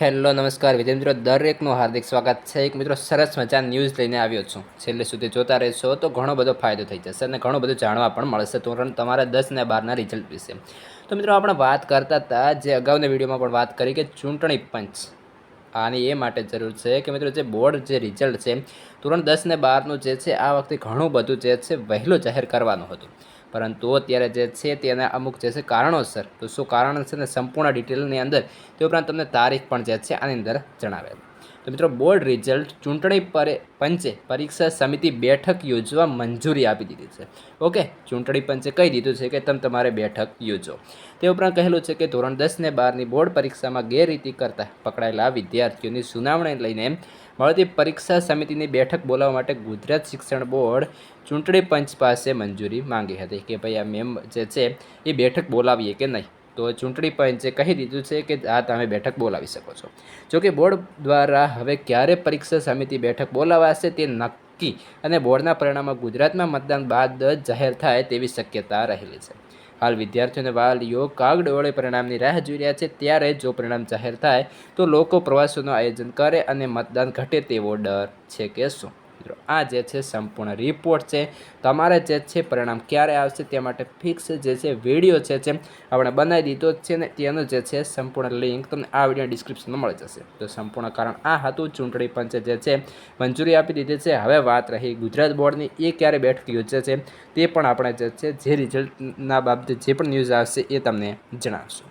Hello નમસ્કાર વિદ્યાર્થી મિત્રો, દરેકનું હાર્દિક સ્વાગત છે. એક મિત્રો સરસ મજા ન્યૂઝ લઈને આવ્યો છું. છેલ્લે સુધી જોતા રહેશો તો ઘણો બધો ફાયદો થઈ જશે અને ઘણું બધું જાણવા પણ મળશે ધોરણ તમારા 10 અને 12ના રિઝલ્ટ વિશે. તો મિત્રો આપણે વાત કરતા હતા, જે અગાઉના વિડીયોમાં પણ વાત કરી કે ચૂંટણી પંચ આની એ માટે જરૂર છે કે મિત્રો જે બોર્ડ જે રિઝલ્ટ છે ધોરણ 10 ને 12નું જે છે આ વખતે ઘણું બધું જે છે વહેલું જાહેર કરવાનું હતું, પરંતુ અત્યારે જે છે તેના અમુક જે છે કારણોસર, તો શું કારણ છે ને સંપૂર્ણ ડિટેલની અંદર, તે ઉપરાંત તમને તારીખ પણ જે છે આની અંદર જણાવેલ. તો મિત્રો બોર્ડ રિઝલ્ટ ચૂંટણી પંચે પરીક્ષા સમિતિ બેઠક યોજવા મંજૂરી આપી દીધી છે. ઓકે, ચૂંટણી પંચે કહી દીધું છે કે તમે તમારે બેઠક યોજો. તે ઉપરાંત કહેલું છે કે ધોરણ 10 ને 12ની બોર્ડ પરીક્ષામાં ગેરરીતિ કરતા પકડાયેલા વિદ્યાર્થીઓની સુનાવણી લઈને મળતી પરીક્ષા સમિતિની બેઠક બોલાવવા માટે ગુજરાત શિક્ષણ બોર્ડ ચૂંટણી પંચ પાસે મંજૂરી માંગી હતી કે ભાઈ આ મેમ જે છે એ બેઠક બોલાવીએ કે નહીં. તો ચૂંટણી પંચે કહી દીધું છે કે આ તમે બેઠક બોલાવી શકો છો. જોકે બોર્ડ દ્વારા હવે ક્યારે પરીક્ષા સમિતિ બેઠક બોલાવાશે તે નક્કી અને બોર્ડના પરિણામો ગુજરાતમાં મતદાન બાદ જાહેર થાય તેવી શક્યતા રહેલી છે. હાલ વિદ્યાર્થીઓ અને વાલીઓ કાગડોળે પરિણામની રાહ જોઈ રહ્યા છે. ત્યારે જો પરિણામ જાહેર થાય તો લોકો પ્રવાસોનું આયોજન કરે અને મતદાન ઘટે તેવો ડર છે કે શું? આ જે છે સંપૂર્ણ રિપોર્ટ છે. તમારે જે છે પરિણામ ક્યારે આવશે તે માટે ફિક્સ જે છે વિડીયો છે આપણે બનાવી દીધો છે ને તેનું જે છે સંપૂર્ણ લિંક તમને આ વિડીયો ડિસ્ક્રિપ્શનમાં મળી જશે. તો સંપૂર્ણ કારણ આ હતું, ચૂંટણી પંચે જે છે મંજૂરી આપી દીધી છે. હવે વાત રહી ગુજરાત બોર્ડની, એ ક્યારે બેઠક યોજે છે તે પણ આપણે જે છે જે રિઝલ્ટના બાબતે જે પણ ન્યૂઝ આવશે એ તમને જણાવશું.